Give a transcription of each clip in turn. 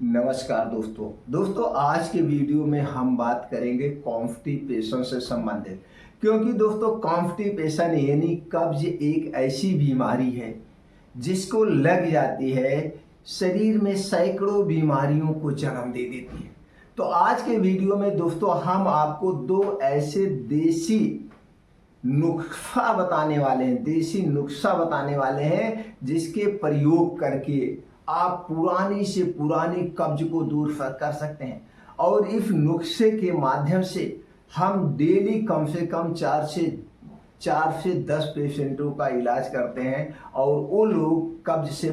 नमस्कार दोस्तों आज के वीडियो में हम बात करेंगे कॉन्स्टिपेशन से संबंधित। क्योंकि दोस्तों कॉन्स्टिपेशन यानी कब्ज एक ऐसी बीमारी है जिसको लग जाती है शरीर में सैकड़ों बीमारियों को जन्म दे देती है। तो आज के वीडियो में दोस्तों हम आपको दो ऐसे देसी नुस्खा बताने वाले हैं जिसके प्रयोग करके आप पुरानी से पुरानी कब्ज को दूर कर सकते हैं। और इस नुस्खे के माध्यम से हम डेली कम से कम 4 से 10 पेशेंटों का इलाज करते हैं और वो लोग कब्ज से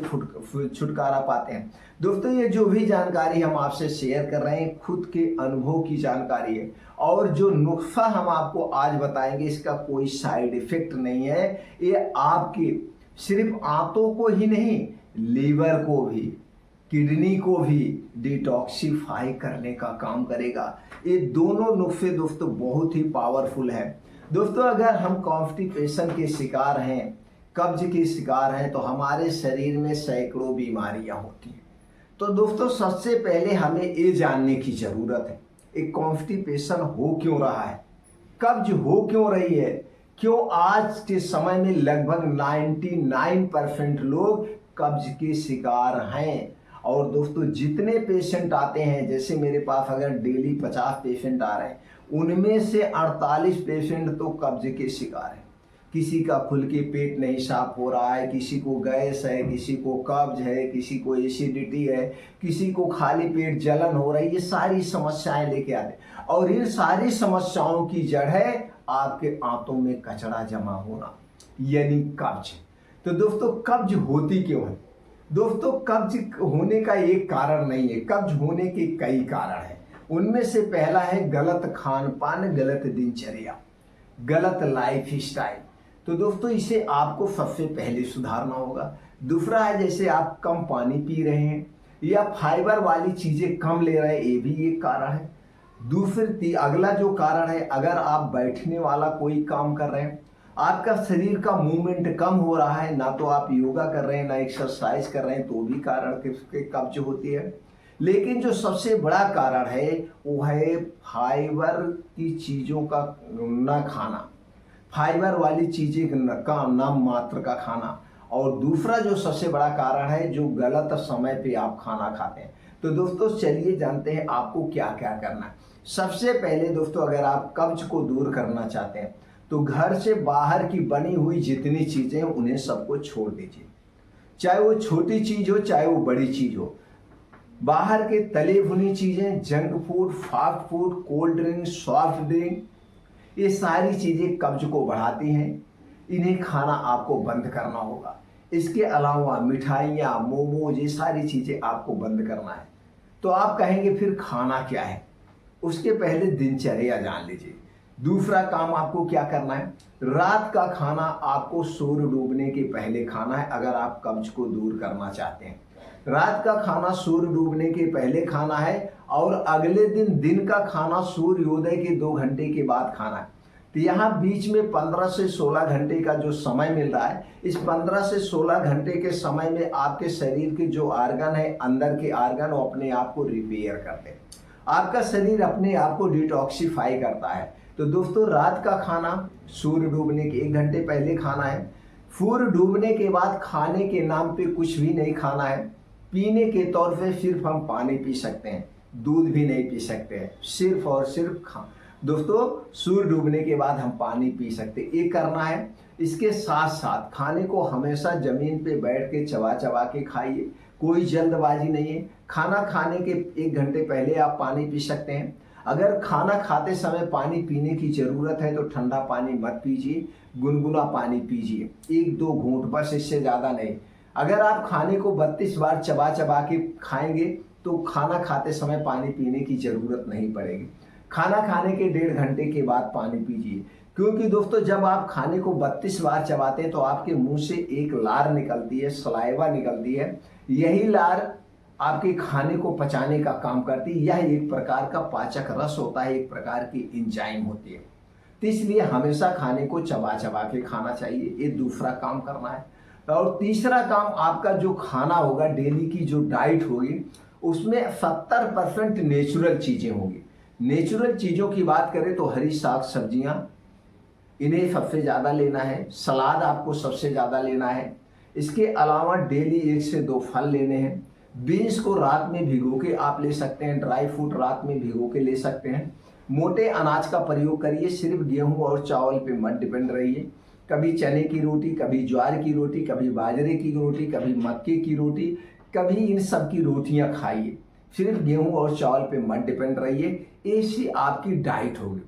छुटकारा पाते हैं। दोस्तों ये जो भी जानकारी हम आपसे शेयर कर रहे हैं खुद के अनुभव की जानकारी है और जो नुस्खा हम आपको आज बताएंगे इसका कोई साइड इफेक्ट नहीं है। ये आपके सिर्फ आंतों को ही नहीं, लीवर को भी, किडनी को भी डिटॉक्सिफाई करने का काम करेगा। ये दोनों नुस्खे दोस्तों बहुत ही पावरफुल है। दोस्तों अगर हम कॉन्स्टिपेशन के शिकार हैं, कब्ज के शिकार हैं, तो हमारे शरीर में सैकड़ों बीमारियां होती हैं। तो दोस्तों सबसे पहले हमें ये जानने की जरूरत है एक कॉन्स्टिपेशन हो क्यों रहा है, कब्ज हो क्यों रही है, क्यों आज के समय में लगभग 99% लोग कब्ज के शिकार हैं। और दोस्तों जितने पेशेंट आते हैं, जैसे मेरे पास अगर डेली 50 पेशेंट आ रहे हैं, उनमें से 48 पेशेंट तो कब्ज के शिकार हैं। किसी का खुल के पेट नहीं साफ हो रहा है, किसी को गैस है, किसी को कब्ज है, किसी को एसिडिटी है, किसी को खाली पेट जलन हो रही है। ये सारी समस्याएं लेके आते हैं और इन सारी समस्याओं की जड़ है आपके आंतों में कचरा जमा होना यानी कब्ज। तो दोस्तों कब्ज होती क्यों है? दोस्तों कब्ज होने का एक कारण नहीं है, कब्ज होने के कई कारण हैं। उनमें से पहला है गलत खान पान, गलत दिनचर्या, गलत लाइफ स्टाइल। तो दोस्तों इसे आपको सबसे पहले सुधारना होगा। दूसरा है जैसे आप कम पानी पी रहे हैं या फाइबर वाली चीजें कम ले रहे हैं, ये भी एक कारण है। अगला जो कारण है, अगर आप बैठने वाला कोई काम कर रहे हैं, आपका शरीर का मूवमेंट कम हो रहा है, ना तो आप योगा कर रहे हैं ना एक्सरसाइज कर रहे हैं, तो भी कारण के कब्ज होती है। लेकिन जो सबसे बड़ा कारण है वो है फाइबर की चीज़ों का न खाना, फाइबर वाली चीज़ें का नाम मात्र का खाना। और दूसरा जो सबसे बड़ा कारण है जो गलत समय पे आप खाना खाते हैं। तो दोस्तों चलिए जानते हैं आपको क्या क्या करना है। सबसे पहले दोस्तों अगर आप कब्ज को दूर करना चाहते हैं तो घर से बाहर की बनी हुई जितनी चीज़ें उन्हें सबको छोड़ दीजिए, चाहे वो छोटी चीज़ हो चाहे वो बड़ी चीज़ हो। बाहर के तले भुनी चीज़ें, junk food, fast food, cold drink, soft drink, ये सारी चीज़ें कब्ज को बढ़ाती हैं। इन्हें खाना आपको बंद करना होगा। इसके अलावा मिठाइयाँ, मोमोज, ये सारी चीज़ें आपको बंद करना है। तो आप कहेंगे फिर खाना क्या है? उसके पहले दिनचर्या जान लीजिए। दूसरा काम आपको क्या करना है, रात का खाना आपको सूर्य डूबने के पहले खाना है। अगर आप कब्ज को दूर करना चाहते हैं, रात का खाना सूर्य डूबने के पहले खाना है और अगले दिन का खाना सूर्योदय के 2 घंटे के बाद खाना है। तो यहाँ बीच में 15 से 16 घंटे का जो समय मिल रहा है, इस 15 से 16 घंटे के समय में आपके शरीर के जो आर्गन है, अंदर के आर्गन, वो अपने आप को रिपेयर करते हैं। आपका शरीर अपने आप को डिटॉक्सिफाई करता है। तो दोस्तों रात का खाना सूर्य डूबने के 1 घंटे पहले खाना है। सूर्य डूबने के बाद खाने के नाम पे कुछ भी नहीं खाना है। पीने के तौर पे सिर्फ हम पानी पी सकते हैं, दूध भी नहीं पी सकते हैं, सिर्फ और सिर्फ दोस्तों सूर्य डूबने के बाद हम पानी पी सकते हैं, ये करना है। इसके साथ साथ खाने को हमेशा जमीन पे बैठ के चबा चबा के खाइए, कोई जल्दबाजी नहीं है। खाना खाने के 1 घंटे पहले आप पानी पी सकते हैं। अगर खाना खाते समय पानी पीने की ज़रूरत है तो ठंडा पानी मत पीजिए, गुनगुना पानी पीजिए, 1-2 घूंट, बस, इससे ज़्यादा नहीं। अगर आप खाने को 32 बार चबा चबा के खाएंगे तो खाना खाते समय पानी पीने की ज़रूरत नहीं पड़ेगी। खाना खाने के 1.5 घंटे के बाद पानी पीजिए। क्योंकि दोस्तों जब आप खाने को 32 बार चबाते हैं तो आपके मुंह से एक लार निकलती है, सलाइवा निकलती है। यही लार आपके खाने को पचाने का काम करती है। यह एक प्रकार का पाचक रस होता है, एक प्रकार की एंजाइम होती है। तो इसलिए हमेशा खाने को चबा चबा के खाना चाहिए, ये दूसरा काम करना है। और तीसरा काम आपका जो खाना होगा, डेली की जो डाइट होगी, उसमें 70% नेचुरल चीज़ें होंगी। नेचुरल चीज़ों की बात करें तो हरी साग सब्जियां, इन्हें सबसे ज़्यादा लेना है। सलाद आपको सबसे ज़्यादा लेना है। इसके अलावा डेली 1 से 2 फल लेने हैं। बीन्स को रात में भिगो के आप ले सकते हैं। ड्राई फ्रूट रात में भिगो के ले सकते हैं। मोटे अनाज का प्रयोग करिए, सिर्फ गेहूं और चावल पे मत डिपेंड रहिए। कभी चने की रोटी, कभी ज्वार की रोटी, कभी बाजरे की रोटी, कभी मक्के की रोटी, कभी इन सब की रोटियां खाइए। सिर्फ गेहूं और चावल पे मत डिपेंड रहिए। ऐसी आपकी डाइट होगी।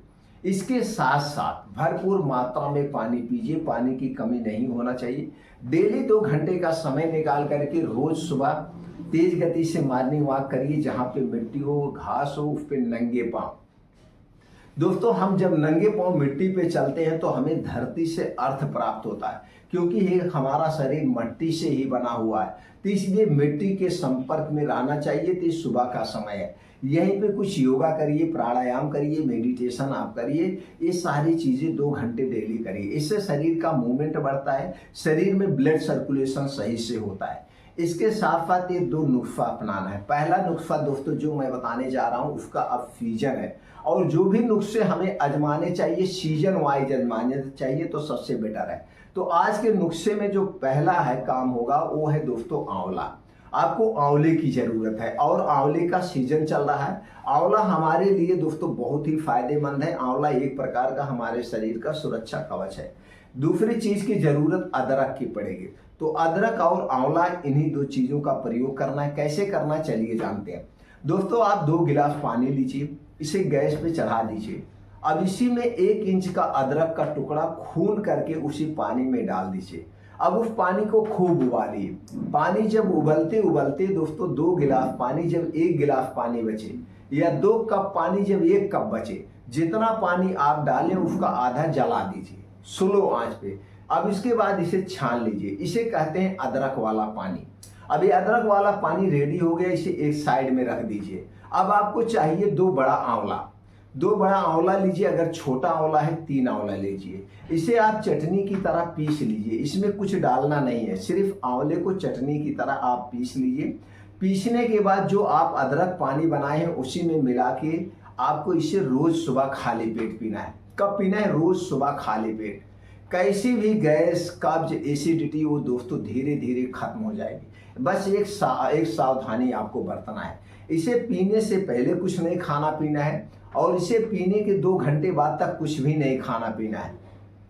इसके साथ साथ भरपूर मात्रा में पानी पीजिए, पानी की कमी नहीं होना चाहिए। डेली 2 घंटे का समय निकाल करके रोज सुबह तेज गति से मॉर्निंग वॉक करिए, जहाँ पे मिट्टी हो, घास हो, उस पे नंगे पांव। दोस्तों, हम जब नंगे पांव मिट्टी पे चलते हैं तो हमें धरती से अर्थ प्राप्त होता है, क्योंकि ये हमारा शरीर मिट्टी से ही बना हुआ है। तो इसलिए मिट्टी के संपर्क में रहना चाहिए। तो सुबह का समय है, यहीं पे कुछ योगा करिए, प्राणायाम करिए, मेडिटेशन आप करिए। ये सारी चीज़ें 2 घंटे डेली करिए। इससे शरीर का मूवमेंट बढ़ता है, शरीर में ब्लड सर्कुलेशन सही से होता है। इसके साथ साथ ये 2 नुस्खा अपनाना है। पहला नुस्खा दोस्तों जो मैं बताने जा रहा हूँ उसका अब सीजन है, और जो भी नुस्खे हमें आजमाने चाहिए सीजन वाइज आजमाने चाहिए तो सबसे बेटर है। तो आज के नुस्खे में जो पहला है काम होगा वो है दोस्तों आंवला। आपको आंवले की जरूरत है, और आंवले का सीजन चल रहा है। आंवला हमारे लिए दोस्तों बहुत ही फायदेमंद है। आंवला एक प्रकार का हमारे शरीर का सुरक्षा कवच है। दूसरी चीज की जरूरत अदरक की पड़ेगी। तो अदरक और आंवला, इन्हीं 2 चीजों का प्रयोग करना है। कैसे करना है चलिए जानते हैं। दोस्तों, आप 2 गिलास पानी लीजिए, इसे गैस पे चढ़ा दीजिए। अब इसी में 1 इंच का अदरक का टुकड़ा खून करके उसी पानी में डाल दीजिए। अब उस पानी को खूब उबालिए। पानी जब उबलते उबलते दोस्तों 2 गिलास पानी जब 1 गिलास पानी बचे, या 2 कप पानी जब 1 कप बचे, जितना पानी आप डालें उसका आधा जला दीजिए स्लो आंच पे। अब इसके बाद इसे छान लीजिए। इसे कहते हैं अदरक वाला पानी। अब ये अदरक वाला पानी रेडी हो गया, इसे एक साइड में रख दीजिए। अब आपको चाहिए 2 बड़ा आंवला। 2 बड़ा आंवला लीजिए, अगर छोटा आंवला है 3 आंवला लीजिए। इसे आप चटनी की तरह पीस लीजिए। इसमें कुछ डालना नहीं है, सिर्फ आंवले को चटनी की तरह आप पीस लीजिए। पीसने के बाद जो आप अदरक पानी बनाए हैं उसी में मिला के आपको इसे रोज सुबह खाली पेट पीना है। कब पीना है? रोज सुबह खाली पेट। कैसी भी गैस, कब्ज, एसिडिटी वो दोस्तों धीरे धीरे खत्म हो जाएगी। बस एक सावधानी आपको बरतना है। इसे पीने से पहले कुछ नहीं खाना पीना है, और इसे पीने के 2 घंटे बाद तक कुछ भी नहीं खाना पीना है।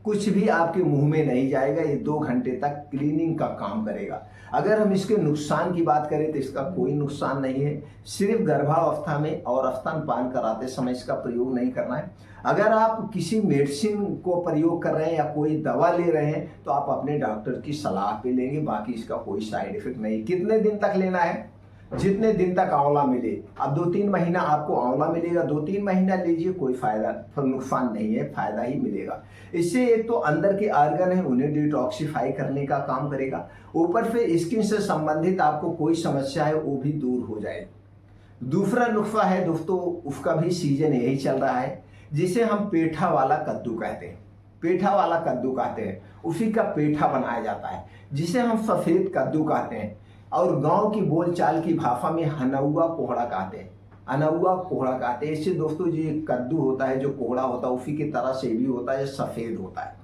कुछ भी आपके मुंह में नहीं जाएगा। ये 2 घंटे तक क्लीनिंग का काम करेगा। अगर हम इसके नुकसान की बात करें तो इसका कोई नुकसान नहीं है। सिर्फ गर्भावस्था में और स्तनपान कराते समय इसका प्रयोग नहीं करना है। अगर आप किसी मेडिसिन को प्रयोग कर रहे हैं या कोई दवा ले रहे हैं तो आप अपने डॉक्टर की सलाह पे लेंगे। बाकी इसका कोई साइड इफेक्ट नहीं। कितने दिन तक लेना है? जितने दिन तक आंवला मिले। अब 2-3 महीना आपको आंवला मिलेगा, 2-3 महीना लीजिए, कोई फायदा नुकसान नहीं है, फायदा ही मिलेगा। इससे एक तो अंदर के ऑर्गन है उन्हें डिटॉक्सिफाई करने का काम करेगा, ऊपर से स्किन से संबंधित आपको कोई समस्या है वो भी दूर हो जाएगी। दूसरा नुस्खा है दोस्तों, उसका भी सीजन यही चल रहा है, जिसे हम पेठा वाला कद्दू कहते हैं। पेठा वाला कद्दू कहते हैं, उसी का पेठा बनाया जाता है, जिसे हम सफेद कद्दू कहते हैं, और गांव की बोलचाल की भाषा में हनौआ कोहड़ा कहते हैं। अनौआ कोहड़ा कहते हैं। इससे दोस्तों जो कद्दू होता है, जो कोहड़ा होता है, उसी की तरह से भी होता है, सफ़ेद होता है,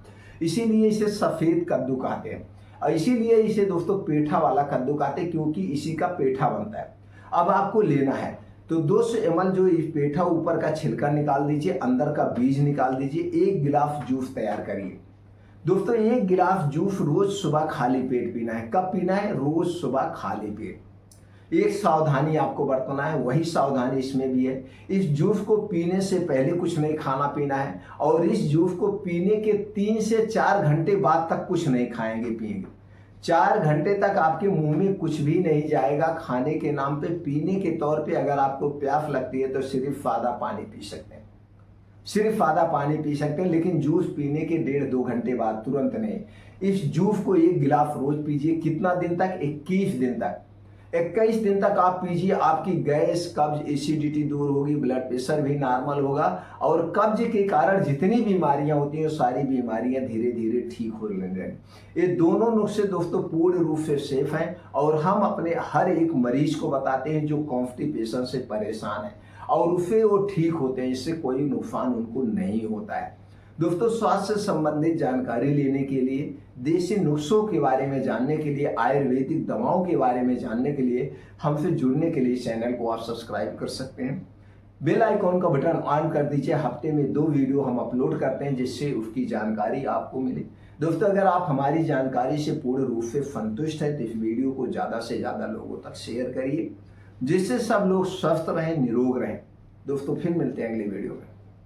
इसीलिए इसे सफ़ेद कद्दू कहते हैं। और इसीलिए इसे दोस्तों पेठा वाला कद्दू कहते हैं, क्योंकि इसी का पेठा बनता है। अब आपको लेना है तो 200 ml जो इस पेठा ऊपर का छिलका निकाल दीजिए, अंदर का बीज निकाल दीजिए। 1 गिलास जूस तैयार करिए। दोस्तों 1 गिलास जूस रोज सुबह खाली पेट पीना है। कब पीना है? रोज सुबह खाली पेट। एक सावधानी आपको बरतना है, वही सावधानी इसमें भी है। इस जूस को पीने से पहले कुछ नहीं खाना पीना है, और इस जूस को पीने के 3 से 4 घंटे बाद तक कुछ नहीं खाएंगे पिएंगे। 4 घंटे तक आपके मुंह में कुछ भी नहीं जाएगा खाने के नाम पे। पीने के तौर पे अगर आपको प्यास लगती है तो सिर्फ सादा पानी पी सकते हैं, सिर्फ सादा पानी पी सकते हैं, लेकिन जूस पीने के 1.5-2 घंटे बाद, तुरंत नहीं। इस जूस को 1 गिलास रोज पीजिए। कितना दिन तक? 21 दिन तक। 21 दिन तक आप पीजिए, आपकी गैस, कब्ज, एसिडिटी दूर होगी, ब्लड प्रेशर भी नॉर्मल होगा और कब्ज के कारण जितनी बीमारियां होती हैं वो सारी बीमारियां धीरे धीरे ठीक हो लगेंगी। ये दोनों नुस्खे दोस्तों पूर्ण रूप से सेफ हैं और हम अपने हर एक मरीज को बताते हैं जो कॉन्स्टिपेशन से परेशान है और उससे वो ठीक होते हैं, इससे कोई नुकसान उनको नहीं होता है। दोस्तों स्वास्थ्य से संबंधित जानकारी लेने के लिए, देसी नुस्खों के बारे में जानने के लिए, आयुर्वेदिक दवाओं के बारे में जानने के लिए, हमसे जुड़ने के लिए चैनल को आप सब्सक्राइब कर सकते हैं। बेल आइकॉन का बटन ऑन कर दीजिए। हफ्ते में 2 वीडियो हम अपलोड करते हैं जिससे उसकी जानकारी आपको मिले। दोस्तों अगर आप हमारी जानकारी से पूर्ण रूप से संतुष्ट हैं तो इस वीडियो को ज़्यादा से ज़्यादा लोगों तक शेयर करिए जिससे सब लोग स्वस्थ रहें, निरोग रहें। दोस्तों फिर मिलते हैं अगले वीडियो में।